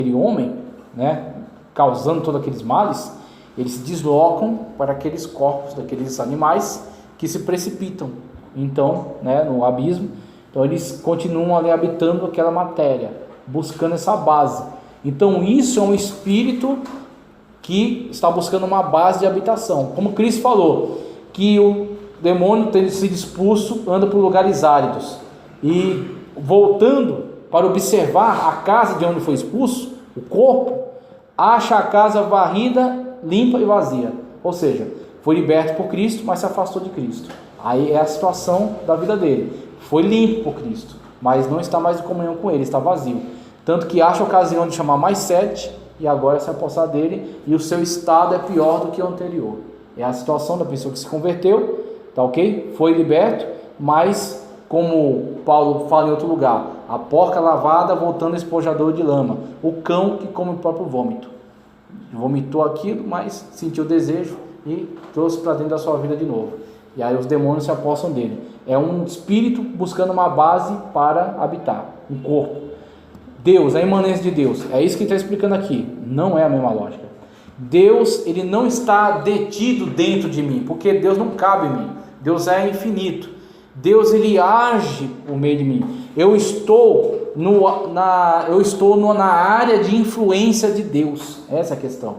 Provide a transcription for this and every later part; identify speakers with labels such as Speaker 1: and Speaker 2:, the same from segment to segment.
Speaker 1: aquele homem, né, causando todos aqueles males, eles se deslocam para aqueles corpos daqueles animais que se precipitam, então, né, no abismo. Então eles continuam ali habitando aquela matéria, buscando essa base. Então isso é um espírito que está buscando uma base de habitação. Como Cristo falou, que o demônio, tendo sido expulso, anda por lugares áridos. E voltando para observar a casa de onde foi expulso, o corpo, acha a casa varrida, limpa e vazia. Ou seja, foi liberto por Cristo, mas se afastou de Cristo. Aí é a situação da vida dele. Foi limpo por Cristo, mas não está mais em comunhão com ele, está vazio. Tanto que acha a ocasião de chamar mais 7 e agora se apossar dele, e o seu estado é pior do que o anterior. É a situação da pessoa que se converteu, tá ok? Foi liberto, mas como Paulo fala em outro lugar, a porca lavada voltando espojador de lama, o cão que come o próprio vômito. Vomitou aquilo, mas sentiu o desejo e trouxe para dentro da sua vida de novo. E aí os demônios se apossam dele. É um espírito buscando uma base para habitar, um corpo. Deus, a imanência de Deus, é isso que ele está explicando aqui. Não é a mesma lógica. Deus, ele não está detido dentro de mim, porque Deus não cabe em mim. Deus é infinito. Deus, ele age por meio de mim. Eu estou na área de influência de Deus. Essa é a questão.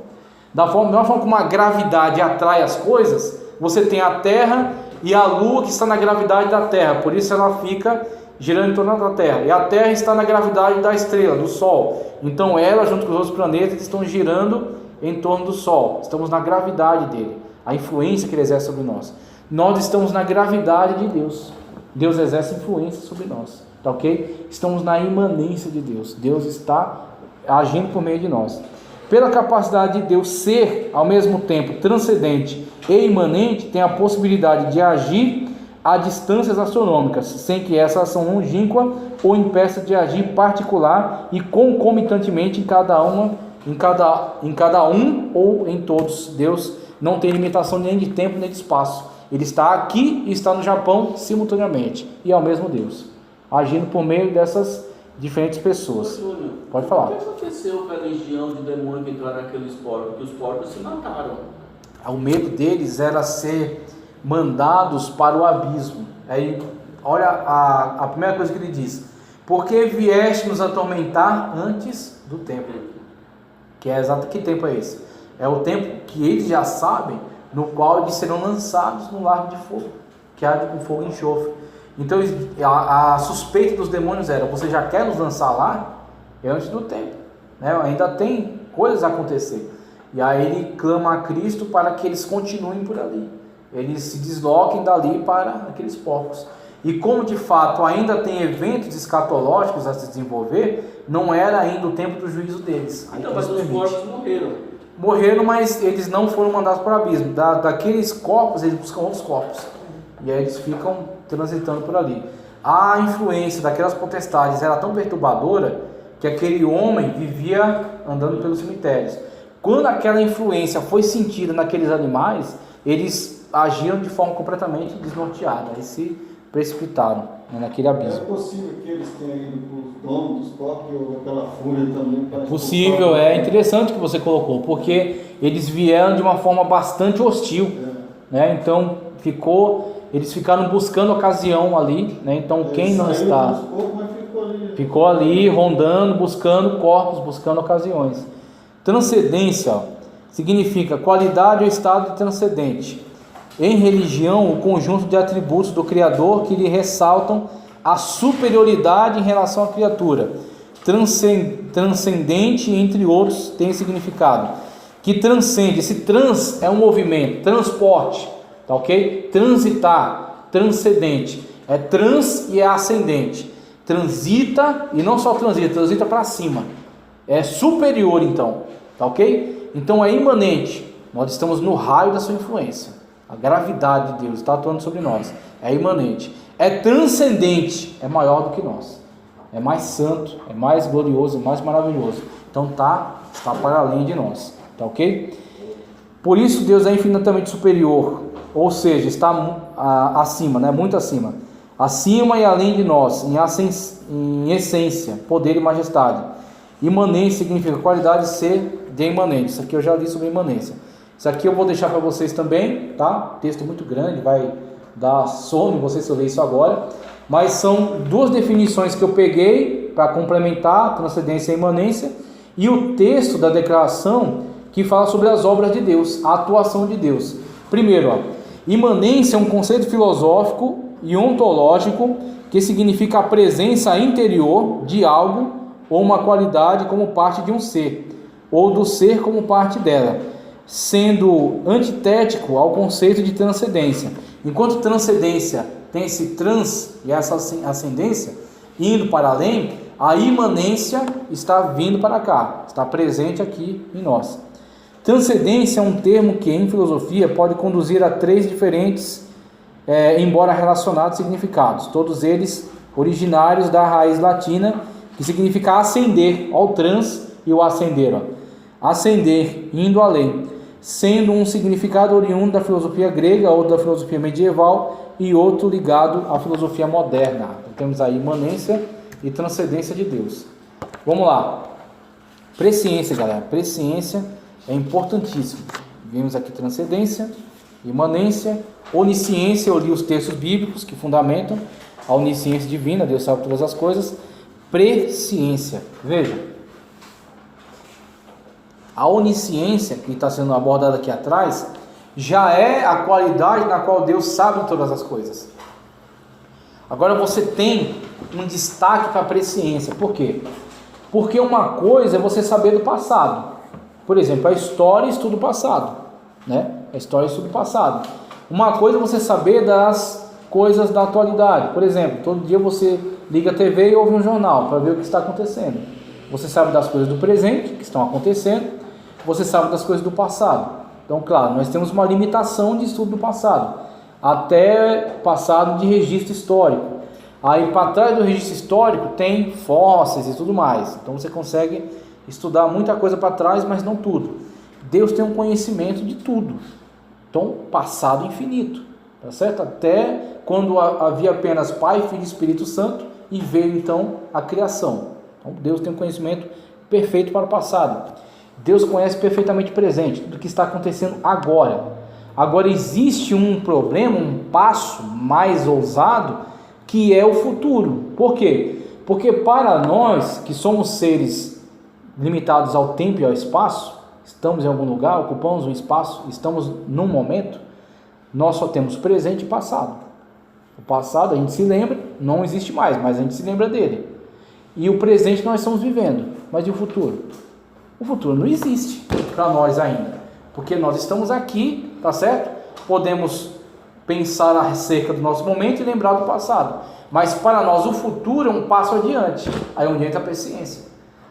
Speaker 1: Da mesma forma como a gravidade atrai as coisas, você tem a Terra e a Lua que está na gravidade da Terra, por isso ela fica girando em torno da Terra. E a Terra está na gravidade da estrela, do Sol. Então ela, junto com os outros planetas, estão girando em torno do Sol. Estamos na gravidade dele, a influência que ele exerce sobre nós. Nós estamos na gravidade de Deus. Deus exerce influência sobre nós, tá ok? Estamos na imanência de Deus. Deus está agindo por meio de nós. Pela capacidade de Deus ser, ao mesmo tempo, transcendente e imanente, tem a possibilidade de agir a distâncias astronômicas, sem que essa ação longínqua ou impeça de agir particular e concomitantemente em cada um ou em todos. Deus não tem limitação nem de tempo nem de espaço. Ele está aqui e está no Japão simultaneamente, e é o mesmo Deus, agindo por meio dessas diferentes pessoas.
Speaker 2: Júnior,
Speaker 1: pode falar.
Speaker 2: O que aconteceu com a legião de demônios que entraram naqueles porcos? Porque os porcos se mataram.
Speaker 1: O medo deles era ser mandados para o abismo. Aí, olha a primeira coisa que ele diz: porque vieste nos atormentar antes do tempo. Que é exato, que tempo é esse? É o tempo que eles já sabem, no qual eles serão lançados no lago de fogo, que arde com fogo e enxofre. Então a suspeita dos demônios era: você já quer nos lançar lá? É antes do tempo, né? Ainda tem coisas a acontecer. E aí ele clama a Cristo para que eles continuem por ali, eles se desloquem dali para aqueles porcos. E como de fato ainda tem eventos escatológicos a se desenvolver, não era ainda o tempo do juízo deles.
Speaker 2: Então, mas os porcos
Speaker 1: morreram, mas eles não foram mandados para o abismo. Daqueles corpos, eles buscam outros corpos. E aí eles ficam transitando por ali. A influência daquelas potestades era tão perturbadora que aquele homem vivia andando pelos cemitérios. Quando aquela influência foi sentida naqueles animais, eles agiram de forma completamente desnorteada. Eles se precipitaram, né, naquele abismo.
Speaker 3: É possível que eles tenham ido para os donos dos corpos ou pela fúria também?
Speaker 1: É possível, é interessante que você colocou, porque eles vieram de uma forma bastante hostil, né? Então eles ficaram buscando ocasião ali, né? Então quem não está ficou ali rondando, buscando corpos, buscando ocasiões. Transcendência, ó, significa qualidade ou estado transcendente. Em religião, o conjunto de atributos do Criador que lhe ressaltam a superioridade em relação à criatura. Transcendente, entre outros, tem significado que transcende. Esse trans é um movimento, transporte, tá ok? Transitar, transcendente. É trans e é ascendente. Transita e não só transita para cima. É superior, então, tá ok? Então é imanente. Nós estamos no raio da sua influência. A gravidade de Deus está atuando sobre nós. É imanente. É transcendente. É maior do que nós. É mais santo. É mais glorioso. É mais maravilhoso. Então está para além de nós. Tá ok? Por isso Deus é infinitamente superior. Ou seja, está acima, né? Muito acima. Acima e além de nós. Em essência, poder e majestade. Imanência significa qualidade, ser de imanente. Isso aqui eu já li sobre imanência. Isso aqui eu vou deixar para vocês também, tá? Texto muito grande, vai dar sono em vocês se eu ler isso agora. Mas são duas definições que eu peguei para complementar transcendência e imanência, e o texto da declaração que fala sobre as obras de Deus, a atuação de Deus. Primeiro, ó, imanência é um conceito filosófico e ontológico que significa a presença interior de algo ou uma qualidade como parte de um ser, ou do ser como parte dela, sendo antitético ao conceito de transcendência. Enquanto transcendência tem esse trans e essa ascendência, indo para além, a imanência está vindo para cá, está presente aqui em nós. Transcendência é um termo que em filosofia pode conduzir a três diferentes, embora relacionados significados, todos eles originários da raiz latina, que significa ascender, ao trans e o ascender, ascender, indo além, sendo um significado oriundo da filosofia grega, outro da filosofia medieval e outro ligado à filosofia moderna. Então, temos aí imanência e transcendência de Deus. Vamos lá. Presciência, galera. Presciência é importantíssimo. Vimos aqui transcendência, imanência, onisciência. Eu li os textos bíblicos que fundamentam a onisciência divina, Deus sabe todas as coisas. Presciência. Veja, a onisciência que está sendo abordada aqui atrás já é a qualidade na qual Deus sabe todas as coisas. Agora você tem um destaque para a presciência. Por quê? Porque uma coisa é você saber do passado. Por exemplo, a história estuda o passado, né? A história estuda o passado. Uma coisa é você saber das coisas da atualidade. Por exemplo, todo dia você liga a TV e ouve um jornal para ver o que está acontecendo. Você sabe das coisas do presente que estão acontecendo, você sabe das coisas do passado. Então, claro, nós temos uma limitação de estudo do passado, até passado de registro histórico. Aí, para trás do registro histórico, tem fósseis e tudo mais. Então, você consegue estudar muita coisa para trás, mas não tudo. Deus tem um conhecimento de tudo. Então, passado infinito, tá certo? Até quando havia apenas Pai, Filho e Espírito Santo, e veio, então, a criação. Então, Deus tem um conhecimento perfeito para o passado. Deus conhece perfeitamente o presente, tudo que está acontecendo agora. Agora existe um problema, um passo mais ousado, que é o futuro. Por quê? Porque para nós, que somos seres limitados ao tempo e ao espaço, estamos em algum lugar, ocupamos um espaço, estamos num momento, nós só temos presente e passado. O passado a gente se lembra, não existe mais, mas a gente se lembra dele. E o presente nós estamos vivendo. Mas e o futuro? O futuro não existe para nós ainda, porque nós estamos aqui, tá certo? Podemos pensar acerca do nosso momento e lembrar do passado, mas para nós o futuro é um passo adiante. Aí onde entra a presciência.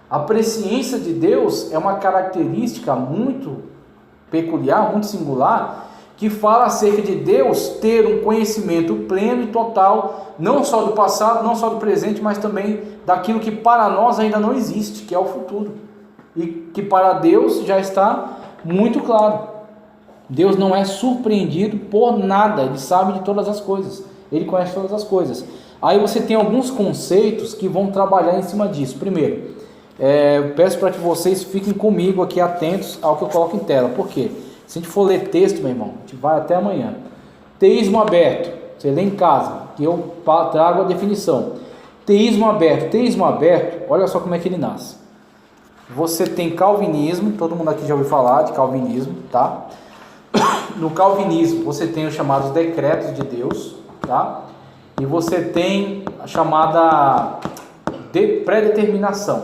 Speaker 1: A presciência de Deus é uma característica muito peculiar, muito singular, que fala acerca de Deus ter um conhecimento pleno e total, não só do passado, não só do presente, mas também daquilo que para nós ainda não existe, que é o futuro. E que para Deus já está muito claro. Deus não é surpreendido por nada, Ele sabe de todas as coisas, Ele conhece todas as coisas. Aí você tem alguns conceitos que vão trabalhar em cima disso. Primeiro, eu peço para que vocês fiquem comigo aqui atentos ao que eu coloco em tela. Por quê? Se a gente for ler texto, meu irmão, a gente vai até amanhã. Teísmo aberto, você lê em casa, que eu trago a definição. Teísmo aberto, olha só como é que ele nasce. Você tem calvinismo, todo mundo aqui já ouviu falar de calvinismo, tá? No calvinismo você tem os chamados decretos de Deus, tá? E você tem a chamada pré-determinação,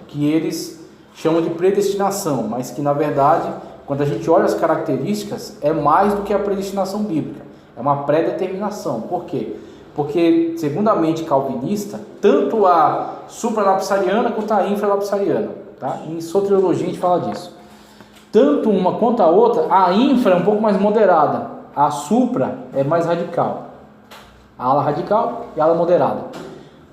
Speaker 1: que eles chamam de predestinação, mas que na verdade, quando a gente olha as características, é mais do que a predestinação bíblica, é uma pré-determinação. Por quê? Porque, segundo a mente calvinista, tanto a supranapsariana quanto a infranapsariana, tá? Em soteriologia a gente fala disso. Tanto uma quanto a outra, a infra é um pouco mais moderada, a supra é mais radical. A ala radical e a ala moderada.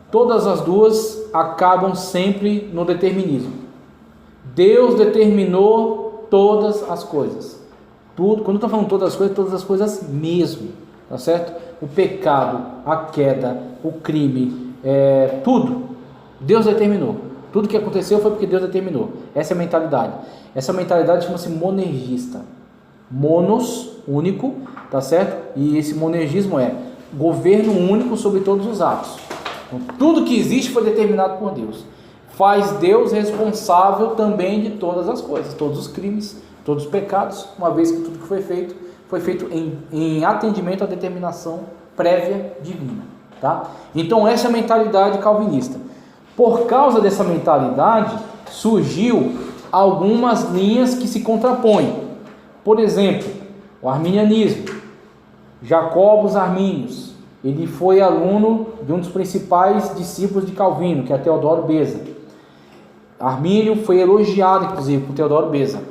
Speaker 1: Todas as duas acabam sempre no determinismo. Deus determinou todas as coisas. Tudo, quando eu estou falando todas as coisas mesmo, tá certo? O pecado, a queda, o crime, tudo. Deus determinou. Tudo que aconteceu foi porque Deus determinou. Essa é a mentalidade. Essa mentalidade chama-se monergista. Monos, único, tá certo? E esse monergismo é governo único sobre todos os atos. Então, tudo que existe foi determinado por Deus. Faz Deus responsável também de todas as coisas, todos os crimes, todos os pecados, uma vez que tudo que foi feito em atendimento à determinação prévia divina, tá? Então essa é a mentalidade calvinista. Por causa dessa mentalidade, surgiu algumas linhas que se contrapõem. Por exemplo, o arminianismo. Jacobus Arminius, ele foi aluno de um dos principais discípulos de Calvino, que é Teodoro Beza. Armínio foi elogiado, inclusive, por Teodoro Beza.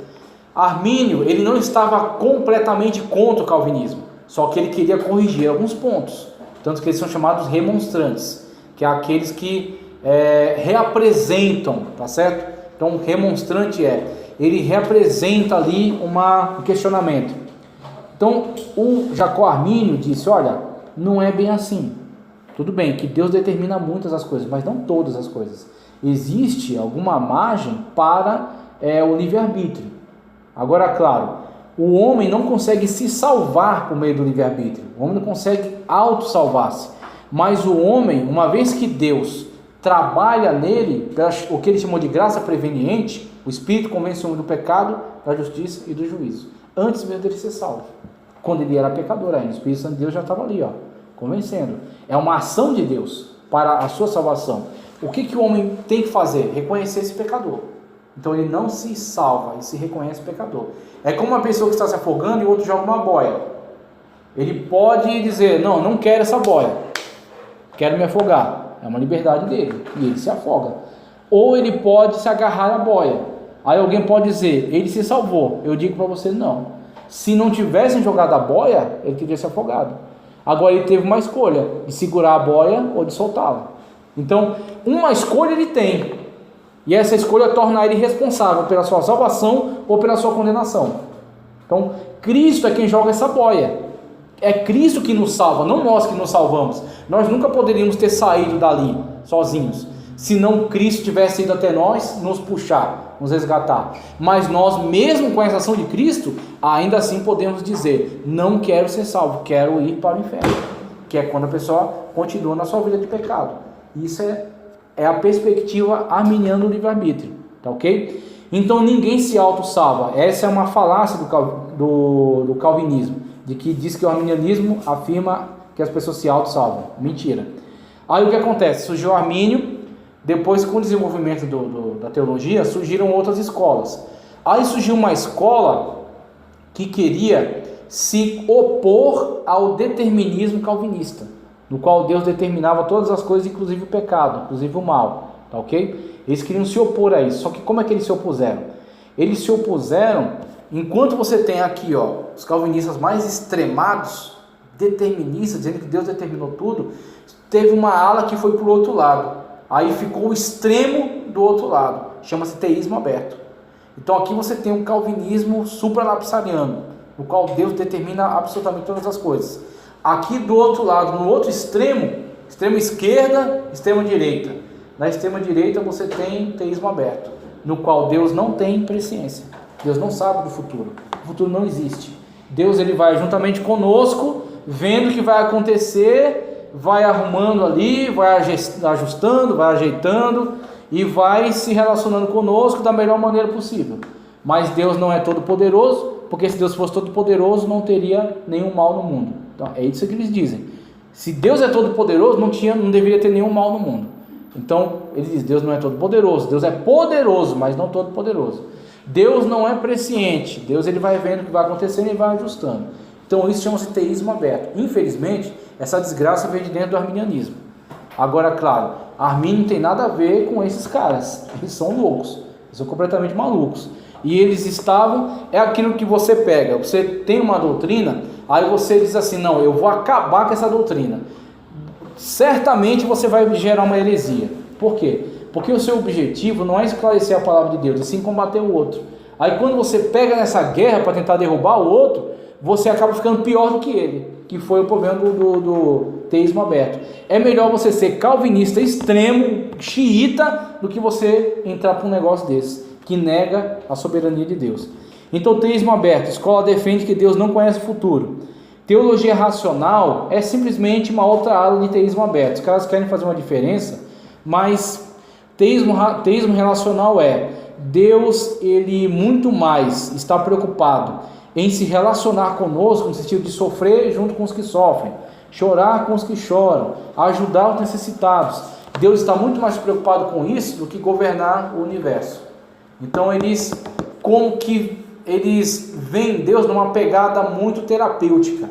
Speaker 1: Armínio, ele não estava completamente contra o calvinismo, só que ele queria corrigir alguns pontos, tanto que eles são chamados remonstrantes, que é aqueles que reapresentam, tá certo? Então, remonstrante ele representa ali um questionamento. Então, o Jacó Armínio disse, olha, não é bem assim. Tudo bem que Deus determina muitas as coisas, mas não todas as coisas. Existe alguma margem para o livre-arbítrio. Agora, claro, o homem não consegue se salvar por meio do livre-arbítrio. O homem não consegue auto-salvar-se. Mas o homem, uma vez que Deus trabalha nele, o que ele chamou de graça preveniente, o Espírito convence o homem do pecado, da justiça e do juízo. Antes mesmo dele ser salvo. Quando ele era pecador ainda, o Espírito Santo de Deus já estava ali, convencendo. É uma ação de Deus para a sua salvação. O que o homem tem que fazer? Reconhecer esse pecador. Então ele não se salva, ele se reconhece pecador. É como uma pessoa que está se afogando e o outro joga uma boia. Ele pode dizer, não quero essa boia, quero me afogar. É uma liberdade dele, e ele se afoga. Ou ele pode se agarrar à boia. Aí alguém pode dizer, ele se salvou. Eu digo para você, não. Se não tivessem jogado a boia, ele teria se afogado. Agora ele teve uma escolha, de segurar a boia ou de soltá-la. Então, uma escolha ele tem. E essa escolha torna ele responsável pela sua salvação ou pela sua condenação. Então, Cristo é quem joga essa boia. É Cristo que nos salva, não nós que nos salvamos. Nós nunca poderíamos ter saído dali sozinhos, se não Cristo tivesse ido até nós, nos puxar, nos resgatar. Mas nós, mesmo com essa ação de Cristo, ainda assim podemos dizer, não quero ser salvo, quero ir para o inferno. Que é quando a pessoa continua na sua vida de pecado. Isso é a perspectiva arminiana do livre-arbítrio, tá ok? Então ninguém se auto-salva. Essa é uma falácia do calvinismo, de que diz que o arminianismo afirma que as pessoas se auto-salvam. Mentira. Aí o que acontece? Surgiu o Armínio, depois com o desenvolvimento da teologia, surgiram outras escolas. Aí surgiu uma escola que queria se opor ao determinismo calvinista, no qual Deus determinava todas as coisas, inclusive o pecado, inclusive o mal, tá ok? Eles queriam se opor a isso, só que como é que eles se opuseram? Eles se opuseram, enquanto você tem aqui, os calvinistas mais extremados, deterministas, dizendo que Deus determinou tudo, teve uma ala que foi para o outro lado, aí ficou o extremo do outro lado, chama-se teísmo aberto. Então aqui você tem um calvinismo supranapsariano, no qual Deus determina absolutamente todas as coisas. Aqui do outro lado, no outro extremo, extrema esquerda, extrema direita. Na extrema direita você tem teísmo aberto, no qual Deus não tem presciência. Deus não sabe do futuro. O futuro não existe. Deus ele vai juntamente conosco, vendo o que vai acontecer, vai arrumando ali, vai ajustando, vai ajeitando e vai se relacionando conosco da melhor maneira possível. Mas Deus não é todo poderoso, porque se Deus fosse todo poderoso não teria nenhum mal no mundo. Então é isso que eles dizem. Se Deus é todo poderoso, não deveria ter nenhum mal no mundo. Então ele diz, Deus não é todo poderoso, Deus é poderoso, mas não todo poderoso. Deus não é presciente, Deus ele vai vendo o que vai acontecendo e vai ajustando. Então isso chama-se teísmo aberto. Infelizmente, essa desgraça veio de dentro do arminianismo. Agora, claro, Armínio não tem nada a ver com esses caras, eles são loucos, eles são completamente malucos. E eles é aquilo que você pega, você tem uma doutrina, aí você diz assim, não, eu vou acabar com essa doutrina. Certamente você vai gerar uma heresia. Por quê? Porque o seu objetivo não é esclarecer a palavra de Deus, e sim combater o outro. Aí quando você pega nessa guerra para tentar derrubar o outro, você acaba ficando pior do que ele, que foi o problema do teísmo aberto. É melhor você ser calvinista extremo, xiita, do que você entrar para um negócio desse, que nega a soberania de Deus. Então, teísmo aberto. A escola defende que Deus não conhece o futuro. Teologia racional é simplesmente uma outra ala de teísmo aberto. Os caras querem fazer uma diferença, mas teísmo relacional é Deus, ele muito mais está preocupado em se relacionar conosco, no sentido de sofrer junto com os que sofrem, chorar com os que choram, ajudar os necessitados. Deus está muito mais preocupado com isso do que governar o universo. Então eles veem Deus numa pegada muito terapêutica.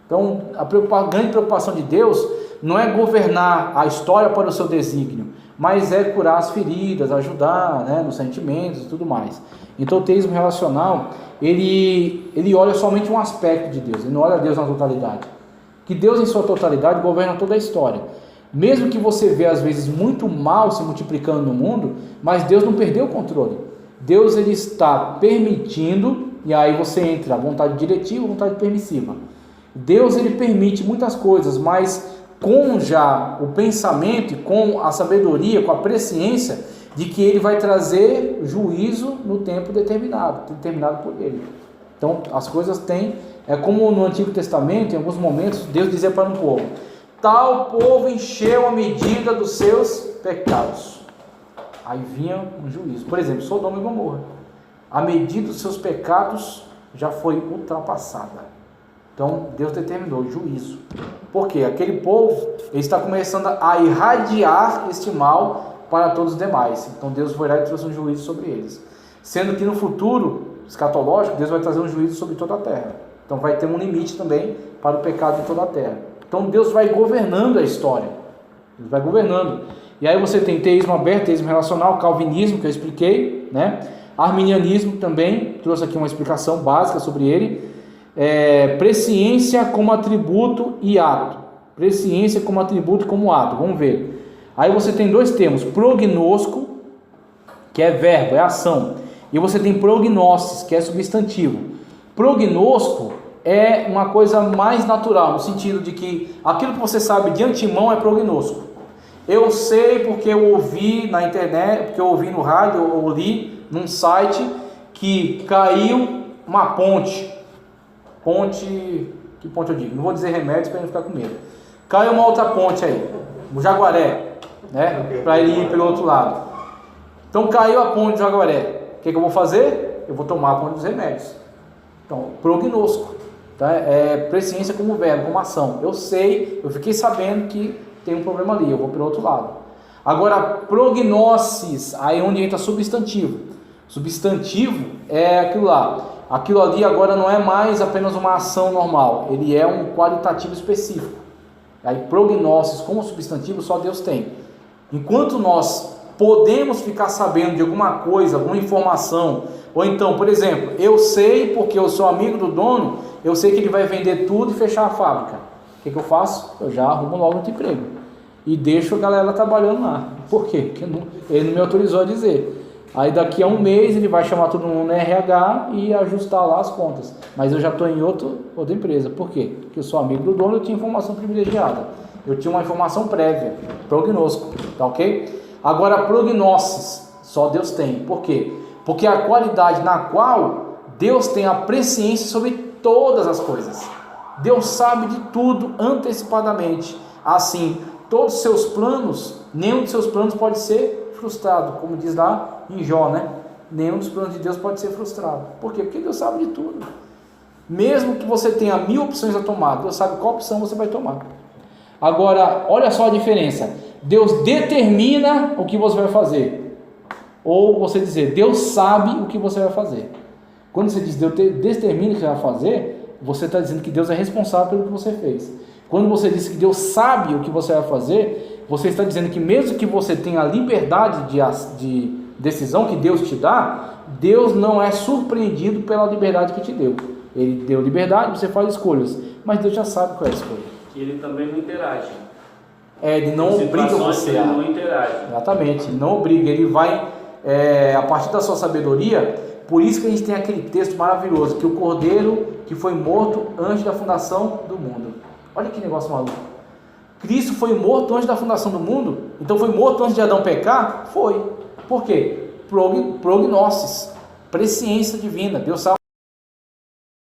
Speaker 1: Então a grande preocupação de Deus não é governar a história para o seu desígnio, mas é curar as feridas, ajudar, né, nos sentimentos e tudo mais. Então o teísmo relacional, ele olha somente um aspecto de Deus, ele não olha Deus na totalidade. Que Deus em sua totalidade governa toda a história. Mesmo que você vê às vezes muito mal se multiplicando no mundo, mas Deus não perdeu o controle. Deus, ele está permitindo, e aí você entra a vontade diretiva e a vontade permissiva. Deus, ele permite muitas coisas, mas com já o pensamento, com a sabedoria, com a presciência de que ele vai trazer juízo no tempo determinado por ele. Então as coisas têm, é como no Antigo Testamento, em alguns momentos Deus dizia para um povo: tal povo encheu a medida dos seus pecados. Aí vinha um juízo. Por exemplo, Sodoma e Gomorra, a medida dos seus pecados já foi ultrapassada. Então Deus determinou juízo. Por quê? Aquele povo, ele está começando a irradiar este mal para todos os demais. Então Deus foi lá e trouxe um juízo sobre eles. Sendo que no futuro escatológico, Deus vai trazer um juízo sobre toda a terra. Então vai ter um limite também para o pecado de toda a terra. Então Deus vai governando a história. Deus vai governando. E aí você tem teísmo aberto, teísmo relacional, calvinismo, que eu expliquei, né? Arminianismo também, trouxe aqui uma explicação básica sobre ele. Presciência como atributo e ato. Presciência como atributo e como ato. Vamos ver. Aí você tem dois termos: prognosco, que é verbo, é ação, e você tem prognosis, que é substantivo. Prognosco é uma coisa mais natural, no sentido de que aquilo que você sabe de antemão é prognosco. Eu sei porque eu ouvi na internet, porque eu ouvi no rádio, ou li num site que caiu uma ponte, que ponte eu digo? Não vou dizer remédios para ele não ficar com medo. Caiu uma outra ponte aí, o Jaguaré, né? Para ele ir pelo outro lado. Então caiu a ponte do Jaguaré. O que eu vou fazer? Eu vou tomar a ponte dos remédios. Então, prognosco, tá? Presciência como verbo, como ação. Eu sei, eu fiquei sabendo que tem um problema ali, eu vou pelo outro lado. Agora, prognosis, aí onde entra substantivo. Substantivo é aquilo lá. Aquilo ali agora não é mais apenas uma ação normal, ele é um qualitativo específico. Aí prognosis como substantivo só Deus tem. Enquanto nós podemos ficar sabendo de alguma coisa, alguma informação, ou então, por exemplo, eu sei porque eu sou amigo do dono, eu sei que ele vai vender tudo e fechar a fábrica. O que eu faço? Eu já arrumo logo outro emprego e deixo a galera trabalhando lá. Por quê? Porque ele não me autorizou a dizer. Aí daqui a um mês ele vai chamar todo mundo no RH e ajustar lá as contas. Mas eu já estou em outra empresa. Por quê? Porque eu sou amigo do dono, eu tinha informação privilegiada. Eu tinha uma informação prévia, prognosco, tá ok? Agora, prognosis, só Deus tem. Por quê? Porque a qualidade na qual Deus tem a presciência sobre todas as coisas. Deus sabe de tudo antecipadamente. Assim, todos os seus planos, nenhum dos seus planos pode ser frustrado, como diz lá em Jó, né? Nenhum dos planos de Deus pode ser frustrado. Por quê? Porque Deus sabe de tudo. Mesmo que você tenha 1000 opções a tomar, Deus sabe qual opção você vai tomar. Agora, olha só a diferença. Deus determina o que você vai fazer. Ou você dizer, Deus sabe o que você vai fazer. Quando você diz Deus determina o que você vai fazer, você está dizendo que Deus é responsável pelo que você fez. Quando você diz que Deus sabe o que você vai fazer, você está dizendo que mesmo que você tenha a liberdade de decisão que Deus te dá, Deus não é surpreendido pela liberdade que te deu. Ele deu liberdade, você faz escolhas, mas Deus já sabe qual é a escolha.
Speaker 2: E ele também não interage.
Speaker 1: Ele não obriga você
Speaker 2: ele não interage.
Speaker 1: Exatamente, ele não obriga, ele vai, a partir da sua sabedoria. Por isso que a gente tem aquele texto maravilhoso, que o Cordeiro que foi morto antes da fundação do mundo. Olha que negócio maluco. Cristo foi morto antes da fundação do mundo? Então foi morto antes de Adão pecar? Foi. Por quê? Prognosis, presciência divina. Deus sabe